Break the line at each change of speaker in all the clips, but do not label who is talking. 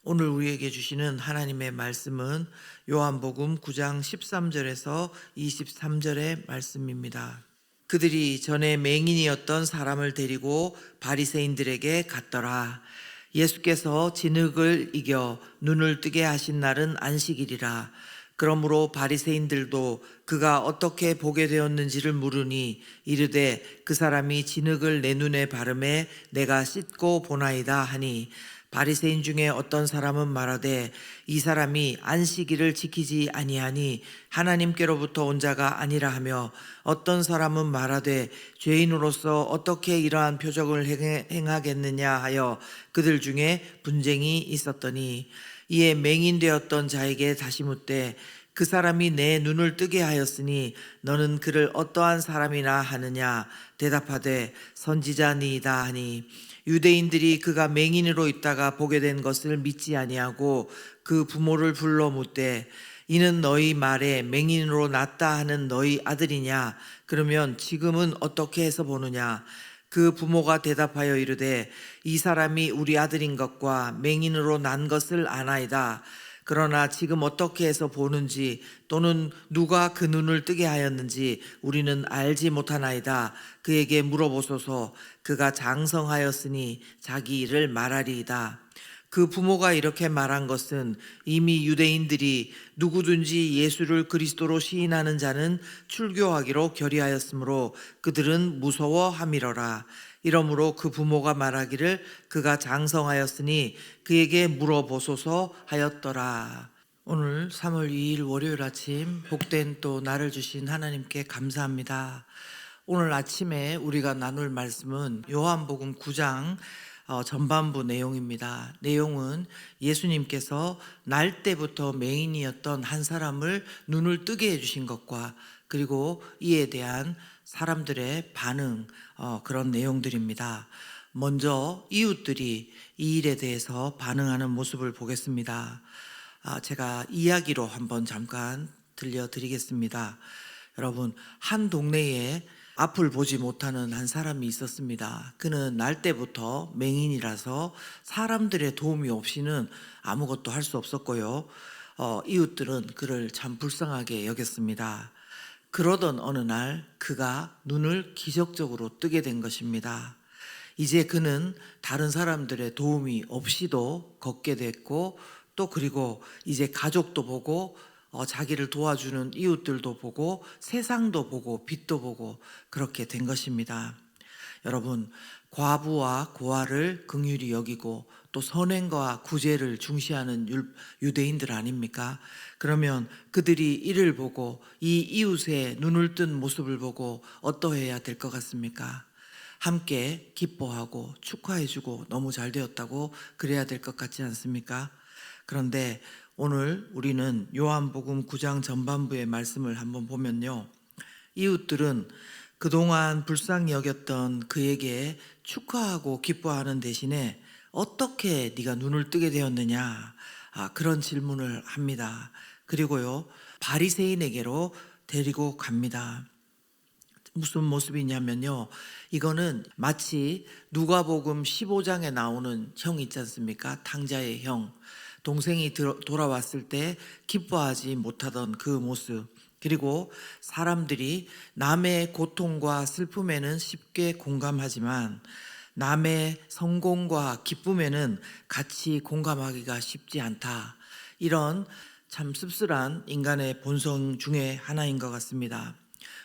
오늘 우리에게 주시는 하나님의 말씀은 요한복음 9장 13절에서 23절의 말씀입니다. 그들이 전에 맹인이었던 사람을 데리고 바리새인들에게 갔더라. 예수께서 진흙을 이겨 눈을 뜨게 하신 날은 안식일이라. 그러므로 바리새인들도 그가 어떻게 보게 되었는지를 물으니 이르되 그 사람이 진흙을 내 눈에 바르매 내가 씻고 보나이다 하니, 바리새인 중에 어떤 사람은 말하되 이 사람이 안식일을 지키지 아니하니 하나님께로부터 온 자가 아니라 하며, 어떤 사람은 말하되 죄인으로서 어떻게 이러한 표적을 행하겠느냐 하여 그들 중에 분쟁이 있었더니, 이에 맹인되었던 자에게 다시 묻되 그 사람이 내 눈을 뜨게 하였으니 너는 그를 어떠한 사람이나 하느냐. 대답하되 선지자니이다 하니, 유대인들이 그가 맹인으로 있다가 보게 된 것을 믿지 아니하고 그 부모를 불러 묻되 이는 너희 말에 맹인으로 났다 하는 너희 아들이냐. 그러면 지금은 어떻게 해서 보느냐. 그 부모가 대답하여 이르되 이 사람이 우리 아들인 것과 맹인으로 난 것을 아나이다. 그러나 지금 어떻게 해서 보는지 또는 누가 그 눈을 뜨게 하였는지 우리는 알지 못하나이다. 그에게 물어보소서. 그가 장성하였으니 자기 일을 말하리이다. 그 부모가 이렇게 말한 것은 이미 유대인들이 누구든지 예수를 그리스도로 시인하는 자는 출교하기로 결의하였으므로 그들은 무서워함이러라. 이러므로 그 부모가 말하기를 그가 장성하였으니 그에게 물어보소서 하였더라. 오늘 3월 2일 월요일 아침 복된 또 날을 주신 하나님께 감사합니다. 오늘 아침에 우리가 나눌 말씀은 요한복음 9장 전반부 내용입니다. 내용은 예수님께서 날 때부터 맹인이었던 한 사람을 눈을 뜨게 해주신 것과 그리고 이에 대한 사람들의 반응, 그런 내용들입니다. 먼저 이웃들이 이 일에 대해서 반응하는 모습을 보겠습니다. 제가 이야기로 한번 잠깐 들려드리겠습니다. 여러분, 한 동네에 앞을 보지 못하는 한 사람이 있었습니다. 그는 날 때부터 맹인이라서 사람들의 도움이 없이는 아무것도 할 수 없었고요. 이웃들은 그를 참 불쌍하게 여겼습니다. 그러던 어느 날 그가 눈을 기적적으로 뜨게 된 것입니다. 이제 그는 다른 사람들의 도움이 없이도 걷게 됐고, 또 그리고 이제 가족도 보고 자기를 도와주는 이웃들도 보고 세상도 보고 빛도 보고 그렇게 된 것입니다. 여러분, 과부와 고아를 긍휼히 여기고 또 선행과 구제를 중시하는 유대인들 아닙니까? 그러면 그들이 이를 보고 이 이웃의 눈을 뜬 모습을 보고 어떠해야 될 것 같습니까? 함께 기뻐하고 축하해주고 너무 잘 되었다고 그래야 될 것 같지 않습니까? 그런데 오늘 우리는 요한복음 9장 전반부의 말씀을 한번 보면요, 이웃들은 그동안 불쌍히 여겼던 그에게 축하하고 기뻐하는 대신에 어떻게 네가 눈을 뜨게 되었느냐, 그런 질문을 합니다. 그리고요, 바리새인에게로 데리고 갑니다. 무슨 모습이냐면요, 이거는 마치 누가복음 15장에 나오는 형 있지 않습니까? 탕자의 형, 동생이 돌아왔을 때 기뻐하지 못하던 그 모습, 그리고 사람들이 남의 고통과 슬픔에는 쉽게 공감하지만 남의 성공과 기쁨에는 같이 공감하기가 쉽지 않다. 이런 참 씁쓸한 인간의 본성 중에 하나인 것 같습니다.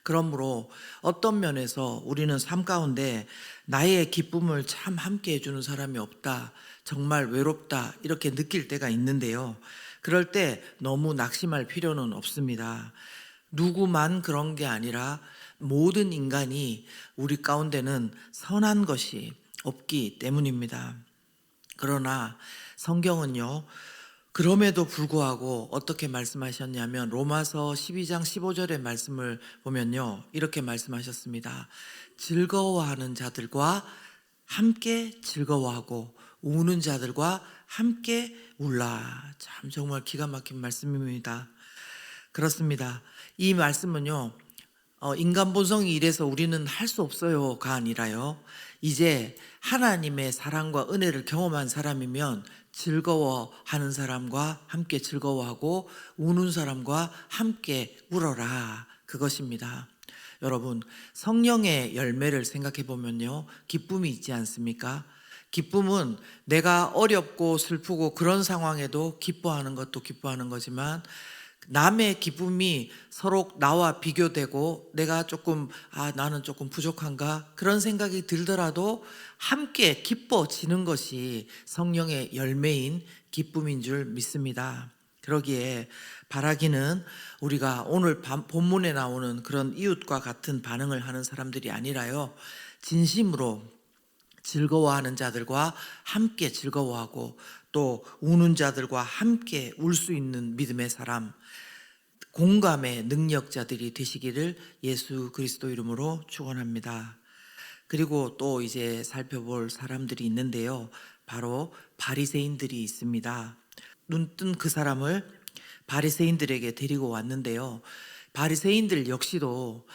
그러므로 어떤 면에서 우리는 삶 가운데 나의 기쁨을 참 함께 해주는 사람이 없다, 정말 외롭다, 이렇게 느낄 때가 있는데요. 그럴 때 너무 낙심할 필요는 없습니다. 누구만 그런 게 아니라 모든 인간이 우리 가운데는 선한 것이 없기 때문입니다. 그러나 성경은요, 그럼에도 불구하고 어떻게 말씀하셨냐면 로마서 12장 15절의 말씀을 보면요, 이렇게 말씀하셨습니다. 즐거워하는 자들과 함께 즐거워하고 우는 자들과 함께 울라. 참 정말 기가 막힌 말씀입니다. 그렇습니다. 이 말씀은요, 인간 본성이 이래서 우리는 할 수 없어요가 아니라요. 이제 하나님의 사랑과 은혜를 경험한 사람이면 즐거워하는 사람과 함께 즐거워하고 우는 사람과 함께 울어라. 그것입니다. 여러분, 성령의 열매를 생각해 보면요. 기쁨이 있지 않습니까? 기쁨은 내가 어렵고 슬프고 그런 상황에도 기뻐하는 것도 기뻐하는 거지만 남의 기쁨이 서로 나와 비교되고 내가 조금 나는 조금 부족한가 그런 생각이 들더라도 함께 기뻐지는 것이 성령의 열매인 기쁨인 줄 믿습니다. 그러기에 바라기는 우리가 오늘 본문에 나오는 그런 이웃과 같은 반응을 하는 사람들이 아니라요, 진심으로 즐거워하는 자들과 함께 즐거워하고 또 우는 자들과 함께 울 수 있는 믿음의 사람, 공감의 능력자들이 되시기를 예수 그리스도 이름으로 축원합니다. 그리고 또 이제 살펴볼 사람들이 있는데요, 바로 바리새인들이 있습니다. 눈뜬 그 사람을 바리새인들에게 데리고 왔는데요, 바리새인들 역시도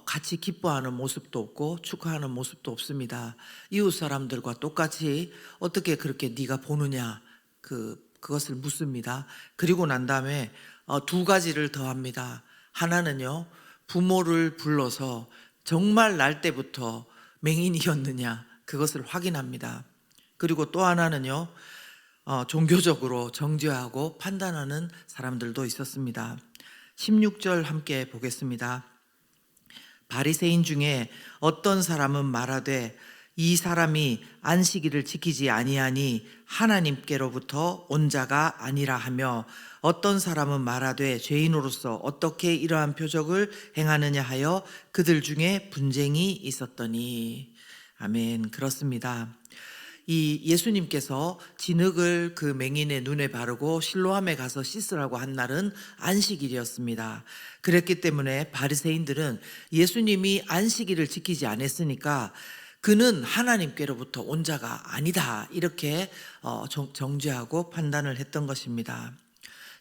같이 기뻐하는 모습도 없고 축하하는 모습도 없습니다. 이웃 사람들과 똑같이 어떻게 그렇게 네가 보느냐 그것을 묻습니다. 그리고 난 다음에 두 가지를 더합니다. 하나는요, 부모를 불러서 정말 날 때부터 맹인이었느냐 그것을 확인합니다. 그리고 또 하나는요, 종교적으로 정죄하고 판단하는 사람들도 있었습니다. 16절 함께 보겠습니다. 바리새인 중에 어떤 사람은 말하되 이 사람이 안식일을 지키지 아니하니 하나님께로부터 온 자가 아니라 하며, 어떤 사람은 말하되 죄인으로서 어떻게 이러한 표적을 행하느냐 하여 그들 중에 분쟁이 있었더니. 아멘. 그렇습니다. 이 예수님께서 진흙을 그 맹인의 눈에 바르고 실로암에 가서 씻으라고 한 날은 안식일이었습니다. 그랬기 때문에 바리새인들은 예수님이 안식일을 지키지 않았으니까 그는 하나님께로부터 온 자가 아니다, 이렇게 정죄하고 판단을 했던 것입니다.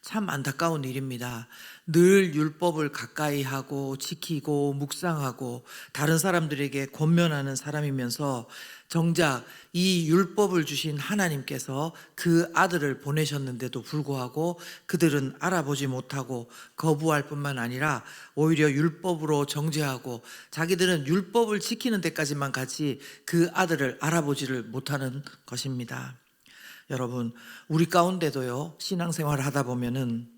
참 안타까운 일입니다. 늘 율법을 가까이 하고 지키고 묵상하고 다른 사람들에게 권면하는 사람이면서 정작 이 율법을 주신 하나님께서 그 아들을 보내셨는데도 불구하고 그들은 알아보지 못하고 거부할 뿐만 아니라 오히려 율법으로 정죄하고 자기들은 율법을 지키는 데까지만 가지 그 아들을 알아보지를 못하는 것입니다. 여러분, 우리 가운데도요, 신앙생활을 하다 보면은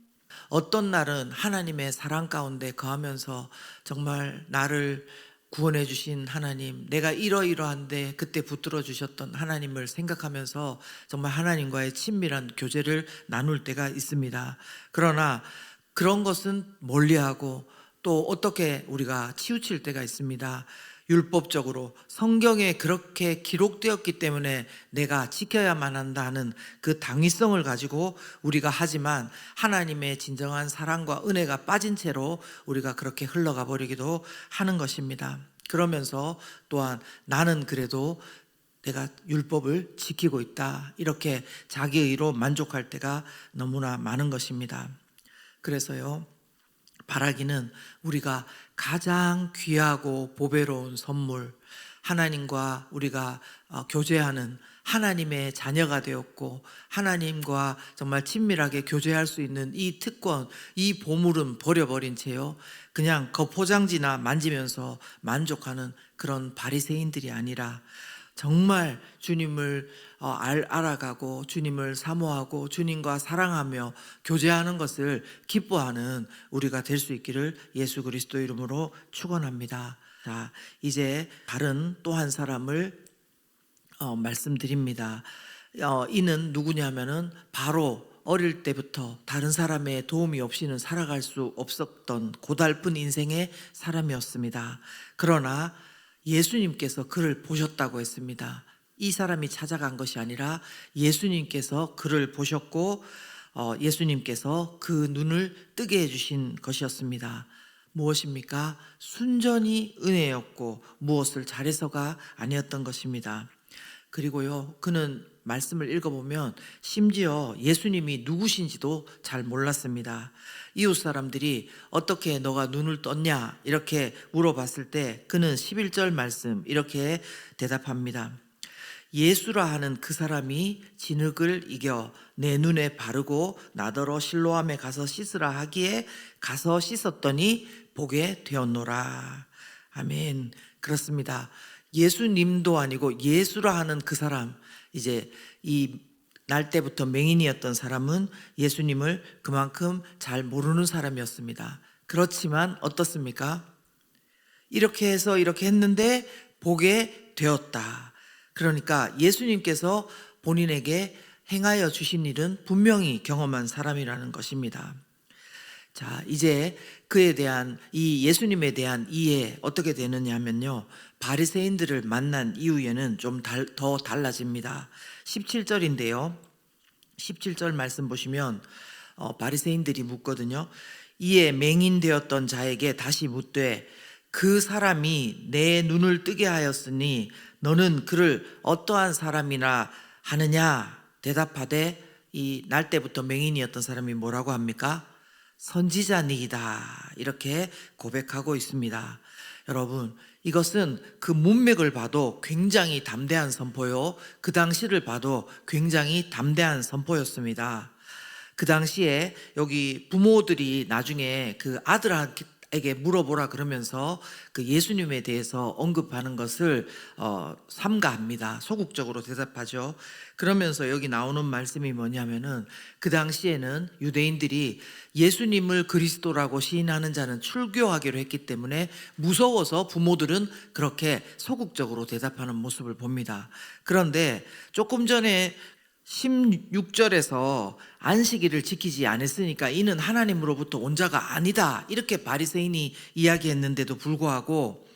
어떤 날은 하나님의 사랑 가운데 거하면서 정말 나를 구원해 주신 하나님, 내가 이러이러한데 그때 붙들어 주셨던 하나님을 생각하면서 정말 하나님과의 친밀한 교제를 나눌 때가 있습니다. 그러나 그런 것은 멀리하고 또 어떻게 우리가 치우칠 때가 있습니다. 율법적으로 성경에 그렇게 기록되었기 때문에 내가 지켜야만 한다는 그 당위성을 가지고 우리가 하지만 하나님의 진정한 사랑과 은혜가 빠진 채로 우리가 그렇게 흘러가 버리기도 하는 것입니다. 그러면서 또한 나는 그래도 내가 율법을 지키고 있다, 이렇게 자기의로 만족할 때가 너무나 많은 것입니다. 그래서요, 바라기는 우리가 가장 귀하고 보배로운 선물, 하나님과 우리가 교제하는 하나님의 자녀가 되었고 하나님과 정말 친밀하게 교제할 수 있는 이 특권, 이 보물은 버려버린 채요, 그냥 겉포장지나 만지면서 만족하는 그런 바리새인들이 아니라 정말 주님을 알아가고 주님을 사모하고 주님과 사랑하며 교제하는 것을 기뻐하는 우리가 될 수 있기를 예수 그리스도 이름으로 축원합니다. 자, 이제 다른 또 한 사람을 말씀드립니다. 이는 누구냐면은 바로 어릴 때부터 다른 사람의 도움이 없이는 살아갈 수 없었던 고달픈 인생의 사람이었습니다. 그러나 예수님께서 그를 보셨다고 했습니다. 이 사람이 찾아간 것이 아니라 예수님께서 그를 보셨고 예수님께서 그 눈을 뜨게 해주신 것이었습니다. 무엇입니까? 순전히 은혜였고 무엇을 잘해서가 아니었던 것입니다. 그리고요, 그는 말씀을 읽어보면 심지어 예수님이 누구신지도 잘 몰랐습니다. 이웃 사람들이 어떻게 너가 눈을 떴냐 이렇게 물어봤을 때 그는 11절 말씀 이렇게 대답합니다. 예수라 하는 그 사람이 진흙을 이겨 내 눈에 바르고 나더러 실로암에 가서 씻으라 하기에 가서 씻었더니 보게 되었노라. 아멘. 그렇습니다. 예수님도 아니고 예수라 하는 그 사람, 이제 이 날 때부터 맹인이었던 사람은 예수님을 그만큼 잘 모르는 사람이었습니다. 그렇지만 어떻습니까? 이렇게 해서 이렇게 했는데 보게 되었다. 그러니까 예수님께서 본인에게 행하여 주신 일은 분명히 경험한 사람이라는 것입니다. 자, 이제 그에 대한 이 예수님에 대한 이해 어떻게 되느냐 하면요, 바리새인들을 만난 이후에는 좀 더 달라집니다. 17절인데요 17절 말씀 보시면 바리새인들이 묻거든요. 이에 맹인되었던 자에게 다시 묻되 그 사람이 내 눈을 뜨게 하였으니 너는 그를 어떠한 사람이나 하느냐 대답하되, 이 날 때부터 맹인이었던 사람이 뭐라고 합니까? 선지자니이다 이렇게 고백하고 있습니다. 여러분, 이것은 그 문맥을 봐도 굉장히 담대한 선포요, 그 당시를 봐도 굉장히 담대한 선포였습니다. 그 당시에 여기 부모들이 나중에 그 아들에게 물어보라 그러면서 그 예수님에 대해서 언급하는 것을 삼가합니다. 소극적으로 대답하죠. 그러면서 여기 나오는 말씀이 뭐냐면은, 그 당시에는 유대인들이 예수님을 그리스도라고 시인하는 자는 출교하기로 했기 때문에 무서워서 부모들은 그렇게 소극적으로 대답하는 모습을 봅니다. 그런데 조금 전에 16절에서 안식일을 지키지 않았으니까 이는 하나님으로부터 온 자가 아니다 이렇게 바리새인이 이야기했는데도 불구하고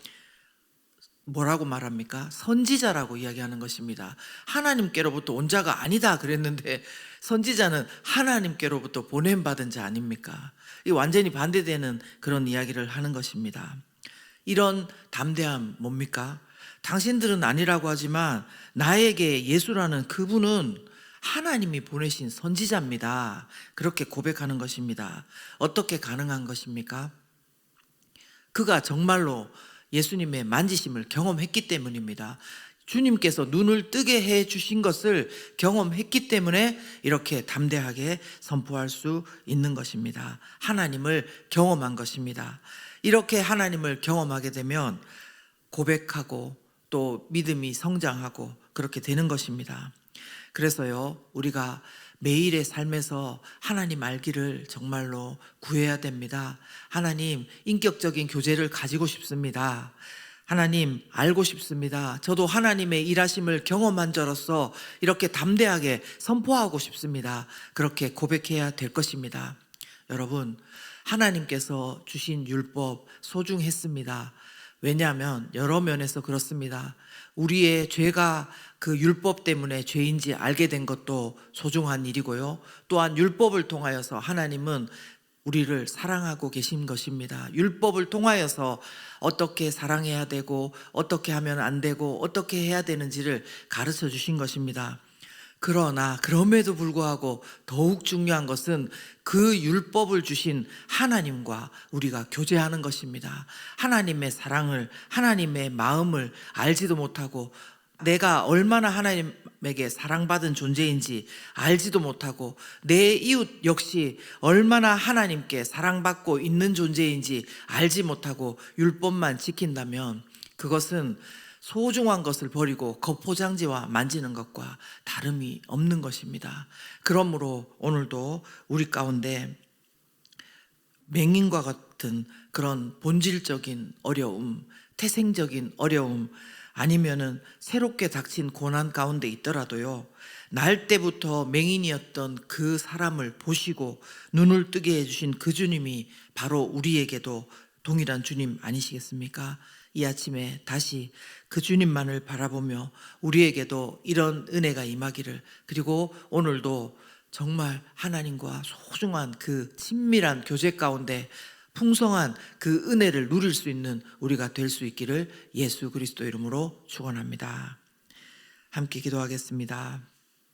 뭐라고 말합니까? 선지자라고 이야기하는 것입니다. 하나님께로부터 온 자가 아니다 그랬는데 선지자는 하나님께로부터 보냄받은 자 아닙니까? 이 완전히 반대되는 그런 이야기를 하는 것입니다. 이런 담대함 뭡니까? 당신들은 아니라고 하지만 나에게 예수라는 그분은 하나님이 보내신 선지자입니다. 그렇게 고백하는 것입니다. 어떻게 가능한 것입니까? 그가 정말로 예수님의 만지심을 경험했기 때문입니다. 주님께서 눈을 뜨게 해 주신 것을 경험했기 때문에 이렇게 담대하게 선포할 수 있는 것입니다. 하나님을 경험한 것입니다. 이렇게 하나님을 경험하게 되면 고백하고 또 믿음이 성장하고 그렇게 되는 것입니다. 그래서요, 우리가 매일의 삶에서 하나님 알기를 정말로 구해야 됩니다. 하나님, 인격적인 교제를 가지고 싶습니다. 하나님 알고 싶습니다. 저도 하나님의 일하심을 경험한 자로서 이렇게 담대하게 선포하고 싶습니다. 그렇게 고백해야 될 것입니다. 여러분, 하나님께서 주신 율법 소중했습니다. 왜냐하면 여러 면에서 그렇습니다. 우리의 죄가 그 율법 때문에 죄인지 알게 된 것도 소중한 일이고요. 또한 율법을 통하여서 하나님은 우리를 사랑하고 계신 것입니다. 율법을 통하여서 어떻게 사랑해야 되고 어떻게 하면 안 되고 어떻게 해야 되는지를 가르쳐 주신 것입니다. 그러나 그럼에도 불구하고 더욱 중요한 것은 그 율법을 주신 하나님과 우리가 교제하는 것입니다. 하나님의 사랑을, 하나님의 마음을 알지도 못하고 내가 얼마나 하나님에게 사랑받은 존재인지 알지도 못하고 내 이웃 역시 얼마나 하나님께 사랑받고 있는 존재인지 알지 못하고 율법만 지킨다면 그것은 소중한 것을 버리고 겉포장지와 만지는 것과 다름이 없는 것입니다. 그러므로 오늘도 우리 가운데 맹인과 같은 그런 본질적인 어려움, 태생적인 어려움, 아니면은 새롭게 닥친 고난 가운데 있더라도요, 날 때부터 맹인이었던 그 사람을 보시고 눈을 뜨게 해주신 그 주님이 바로 우리에게도 동일한 주님 아니시겠습니까? 이 아침에 다시 그 주님만을 바라보며 우리에게도 이런 은혜가 임하기를, 그리고 오늘도 정말 하나님과 소중한 그 친밀한 교제 가운데 풍성한 그 은혜를 누릴 수 있는 우리가 될 수 있기를 예수 그리스도 이름으로 축원합니다. 함께 기도하겠습니다.